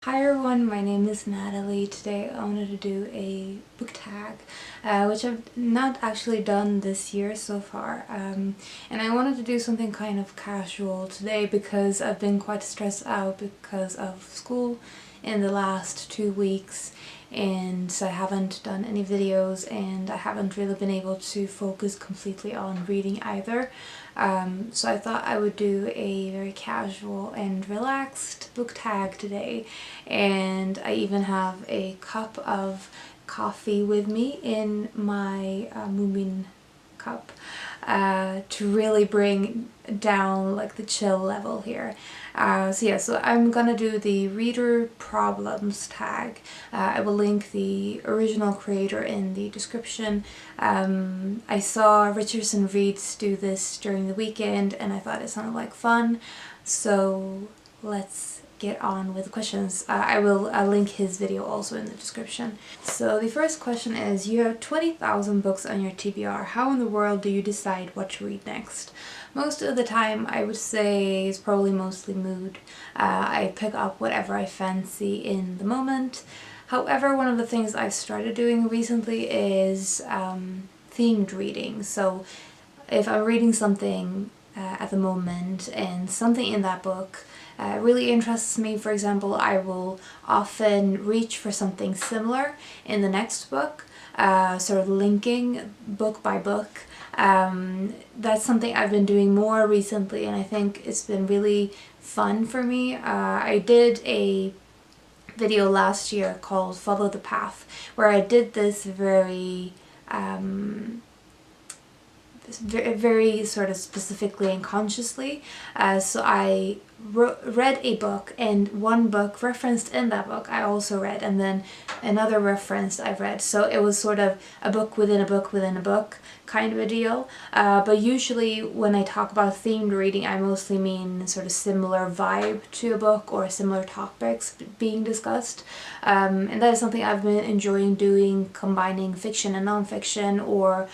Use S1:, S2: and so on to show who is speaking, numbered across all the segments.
S1: Hi everyone, my name is Natalie. Today I wanted to do a book tag, which I've not actually done this year so far. And I wanted to do something kind of casual today because I've been quite stressed out because of school in the last 2 weeks, and so I haven't done any videos and I haven't really been able to focus completely on reading either. So I thought I would do a very casual and relaxed book tag today, and I even have a cup of coffee with me in my Moomin cup to really bring down like the chill level here. So I'm gonna do the reader problems tag. I will link the original creator in the description. I saw Richardson Reads do this during the weekend and I thought it sounded like fun, so let's get on with the questions. I will link his video also in the description. So the first question is, you have 20,000 books on your TBR. How in the world do you decide what to read next? Most of the time I would say it's probably mostly mood. I pick up whatever I fancy in the moment. However, one of the things I've started doing recently is themed reading. So if I'm reading something at the moment and something in that book really interests me, for example, I will often reach for something similar in the next book, sort of linking book by book. That's something I've been doing more recently and I think it's been really fun for me. I did a video last year called Follow the Path where I did this very sort of specifically and consciously. So I read a book, and one book referenced in that book I also read, and then another reference I read. So it was sort of a book within a book within a book kind of a deal. But usually when I talk about themed reading, I mostly mean sort of similar vibe to a book or similar topics being discussed. And that is something I've been enjoying doing, combining fiction and non-fiction, or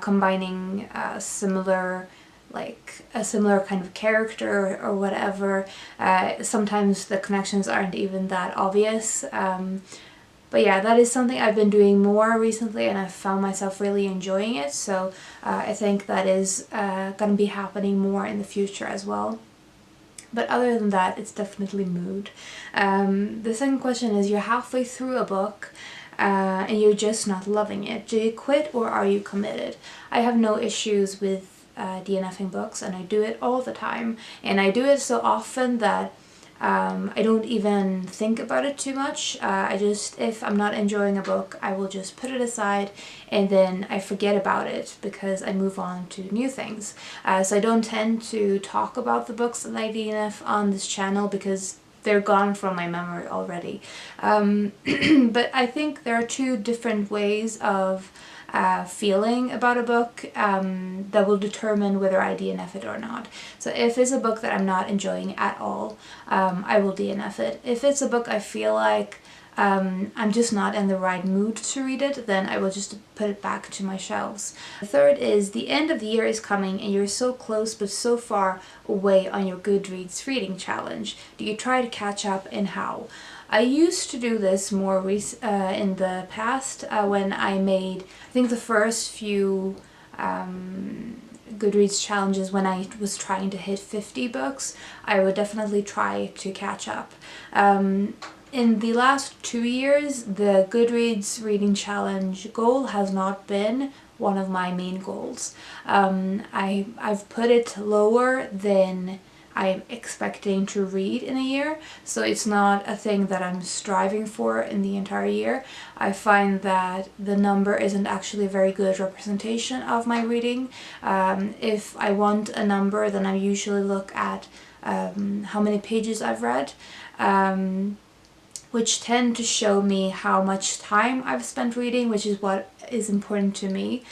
S1: combining similar kind of character or whatever. Sometimes the connections aren't even that obvious. But yeah, that is something I've been doing more recently and I've found myself really enjoying it. So I think that is going to be happening more in the future as well. But other than that, it's definitely mood. The second question is, you're halfway through a book and you're just not loving it. Do you quit or are you committed? I have no issues with DNFing books, and I do it all the time, and I do it so often that I don't even think about it too much. If I'm not enjoying a book, I will just put it aside and then I forget about it because I move on to new things. So I don't tend to talk about the books that I DNF on this channel because they're gone from my memory already. But I think there are two different ways of feeling about a book that will determine whether I DNF it or not. So if it's a book that I'm not enjoying at all, I will DNF it. If it's a book I feel like I'm just not in the right mood to read it, then I will just put it back to my shelves. The third is, the end of the year is coming and you're so close but so far away on your Goodreads reading challenge. Do you try to catch up, and how? I used to do this more in the past when I made, I think the first few Goodreads challenges when I was trying to hit 50 books, I would definitely try to catch up. In the last 2 years, the Goodreads reading challenge goal has not been one of my main goals. I've put it lower than I'm expecting to read in a year, so it's not a thing that I'm striving for in the entire year. I find that the number isn't actually a very good representation of my reading. If I want a number, then I usually look at how many pages I've read, which tend to show me how much time I've spent reading, which is what is important to me.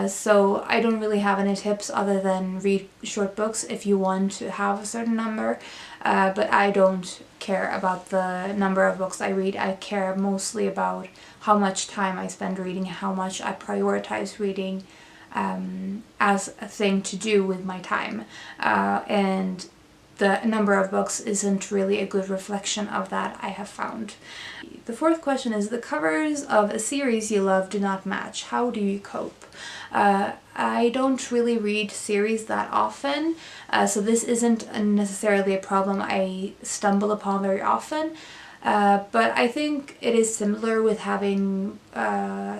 S1: So I don't really have any tips other than read short books if you want to have a certain number, but I don't care about the number of books I read. I care mostly about how much time I spend reading, how much I prioritize reading as a thing to do with my time. And the number of books isn't really a good reflection of that, I have found. The fourth question is, the covers of a series you love do not match. How do you cope? I don't really read series that often, so this isn't necessarily a problem I stumble upon very often. But I think it is similar with having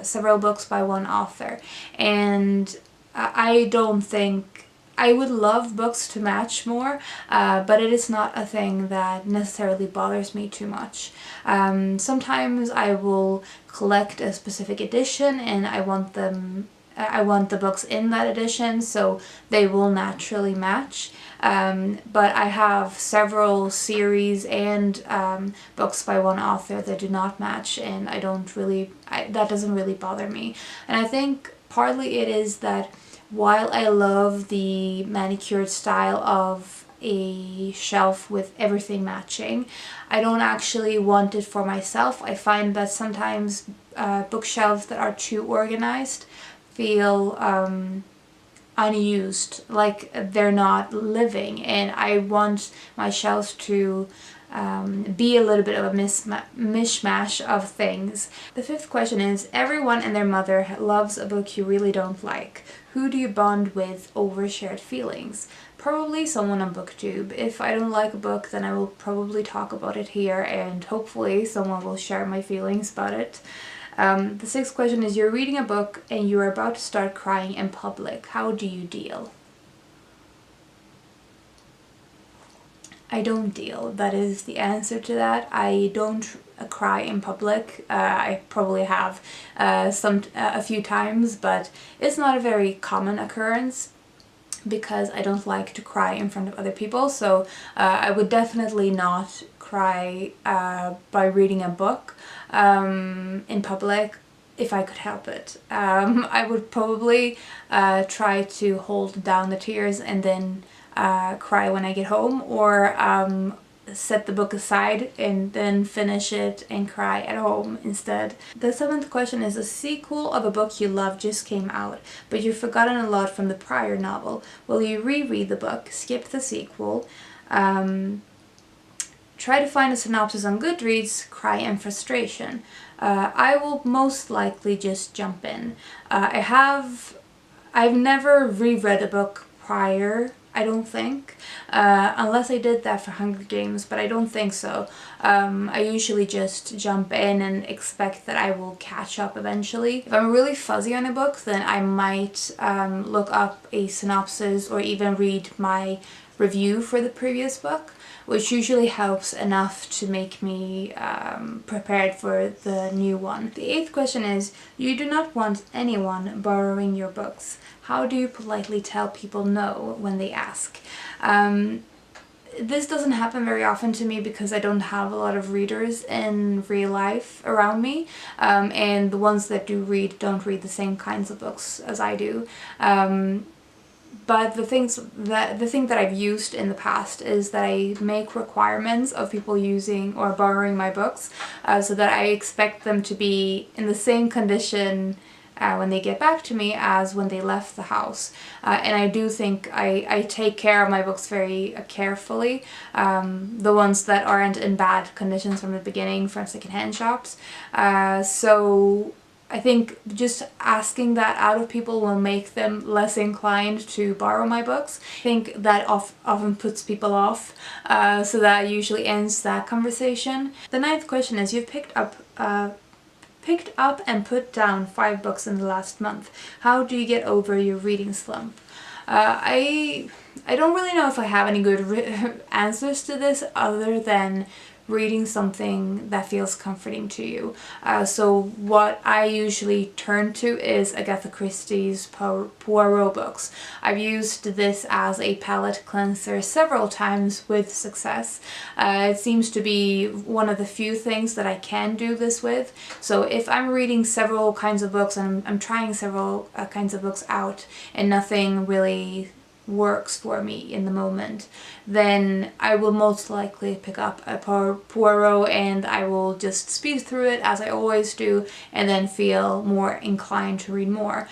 S1: several books by one author, and I don't think I would love books to match more, but it is not a thing that necessarily bothers me too much. Sometimes I will collect a specific edition and I want the books in that edition, so they will naturally match. But I have several series and books by one author that do not match, and that doesn't really bother me. And I think partly it is that while I love the manicured style of a shelf with everything matching, I don't actually want it for myself. I find that sometimes bookshelves that are too organized feel unused, like they're not living, and I want my shelves to be a little bit of a mishmash of things. The fifth question is, everyone and their mother loves a book you really don't like. Who do you bond with over shared feelings? Probably someone on BookTube. If I don't like a book, then I will probably talk about it here, and hopefully someone will share my feelings about it. The sixth question is, you're reading a book and you're about to start crying in public. How do you deal? I don't deal. That is the answer to that. I don't cry in public. I probably have a few times, but it's not a very common occurrence because I don't like to cry in front of other people. So I would definitely not cry by reading a book in public if I could help it. I would probably try to hold down the tears and then cry when I get home, or set the book aside and then finish it and cry at home instead. The seventh question is, a sequel of a book you love just came out, but you've forgotten a lot from the prior novel. Will you reread the book, skip the sequel, try to find a synopsis on Goodreads, cry in frustration? I will most likely just jump in. I've never reread a book prior, I don't think, unless I did that for Hunger Games, but I don't think so. I usually just jump in and expect that I will catch up eventually. If I'm really fuzzy on a book, then I might look up a synopsis or even read my review for the previous book, which usually helps enough to make me prepared for the new one. The eighth question is, you do not want anyone borrowing your books. How do you politely tell people no when they ask? This doesn't happen very often to me because I don't have a lot of readers in real life around me, and the ones that do read don't read the same kinds of books as I do. But the thing that I've used in the past is that I make requirements of people using or borrowing my books, so that I expect them to be in the same condition when they get back to me as when they left the house. And I do think I take care of my books very carefully, the ones that aren't in bad conditions from the beginning from secondhand shops. So I think just asking that out of people will make them less inclined to borrow my books. I think that often puts people off, so that usually ends that conversation. The ninth question is, you've picked up and put down 5 books in the last month. How do you get over your reading slump? I don't really know if I have any good answers to this other than reading something that feels comforting to you. So what I usually turn to is Agatha Christie's Poirot books. I've used this as a palate cleanser several times with success. It seems to be one of the few things that I can do this with. So if I'm reading several kinds of books and I'm trying several kinds of books out and nothing really works for me in the moment, then I will most likely pick up a Poirot and I will just speed through it as I always do, and then feel more inclined to read more.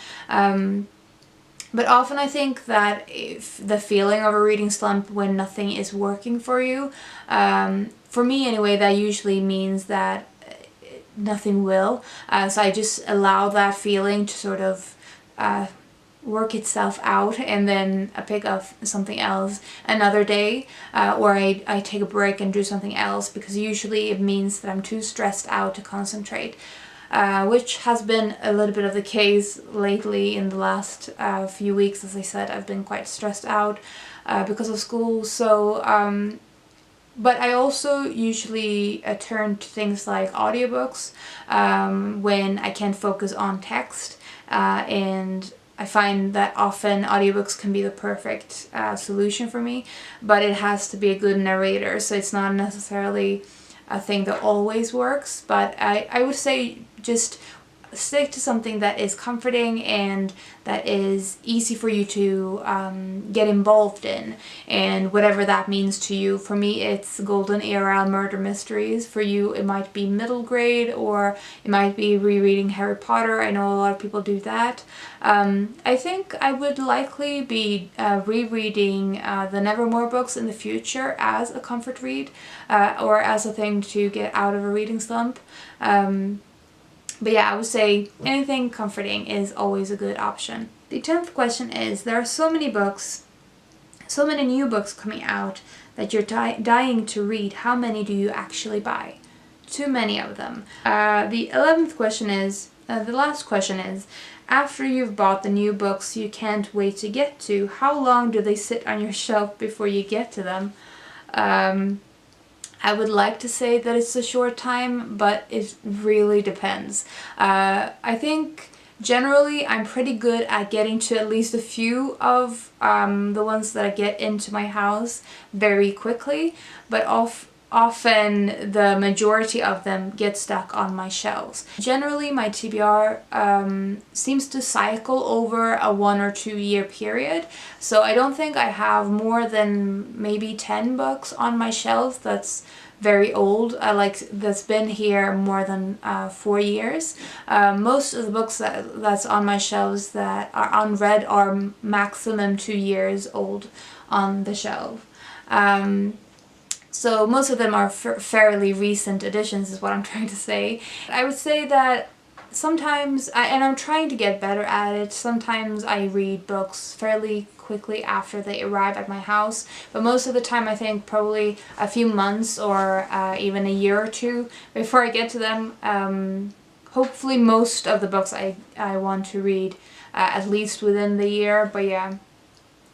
S1: But often I think that if the feeling of a reading slump when nothing is working for you, for me anyway, that usually means that nothing will. So I just allow that feeling to sort of work itself out, and then I pick up something else another day, or I take a break and do something else, because usually it means that I'm too stressed out to concentrate, which has been a little bit of the case lately in the last few weeks. As I said, I've been quite stressed out because of school, so but I also usually turn to things like audiobooks when I can't focus on text, and I find that often audiobooks can be the perfect solution for me, but it has to be a good narrator, so it's not necessarily a thing that always works. But I would say just stick to something that is comforting and that is easy for you to get involved in, and whatever that means to you. For me, it's golden era murder mysteries. For you, it might be middle grade, or it might be rereading Harry Potter. I know a lot of people do that. I think I would likely be rereading the Nevermore books in the future as a comfort read, or as a thing to get out of a reading slump. But yeah, I would say anything comforting is always a good option. The 10th question is, there are so many books, so many new books coming out that you're dying to read. How many do you actually buy? Too many of them. The 11th question is, the last question is, after you've bought the new books you can't wait to get to, how long do they sit on your shelf before you get to them? I would like to say that it's a short time, but it really depends. I think generally I'm pretty good at getting to at least a few of the ones that I get into my house very quickly, but often the majority of them get stuck on my shelves. Generally my TBR seems to cycle over a 1 or 2 year period, so I don't think I have more than maybe 10 books on my shelves that's very old, that's been here more than 4 years. Most of the books that's on my shelves that are unread are maximum 2 years old on the shelf. So most of them are fairly recent additions is what I'm trying to say. I would say that sometimes, and I'm trying to get better at it, sometimes I read books fairly quickly after they arrive at my house, but most of the time I think probably a few months or even a year or two before I get to them. Hopefully most of the books I want to read at least within the year, but yeah,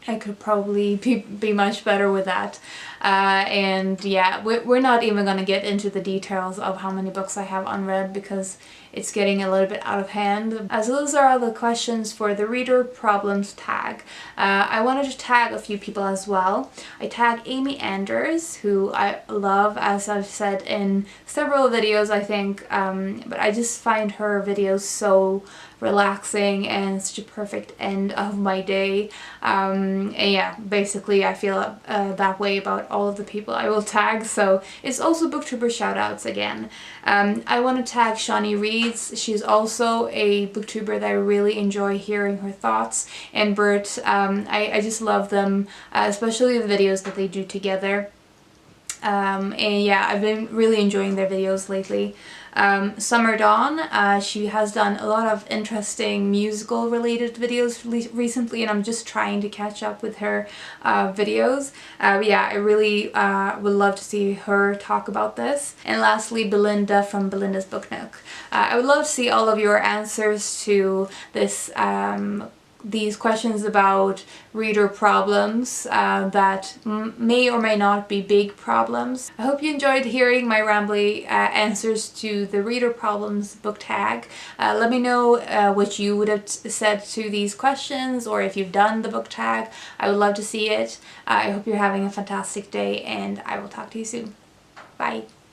S1: I could probably be much better with that. And yeah, we're not even going to get into the details of how many books I have unread because it's getting a little bit out of hand. So those are all the questions for the reader problems tag. I wanted to tag a few people as well. I tag Amy Anders, who I love, as I've said in several videos I think, but I just find her videos so relaxing and such a perfect end of my day. And yeah, basically I feel that way about all of the people I will tag, so it's also booktuber shoutouts again. I want to tag Shawnee Reads. She's also a booktuber that I really enjoy hearing her thoughts, and Bert. I just love them, especially the videos that they do together. And yeah, I've been really enjoying their videos lately. Summer Dawn, she has done a lot of interesting musical related videos recently, and I'm just trying to catch up with her videos. Yeah, I really would love to see her talk about this. And lastly, Belinda from Belinda's Book Nook. I would love to see all of your answers to this these questions about reader problems that may or may not be big problems. I hope you enjoyed hearing my rambly answers to the reader problems book tag. Let me know what you would have said to these questions, or if you've done the book tag. I would love to see it. I hope you're having a fantastic day, and I will talk to you soon. Bye.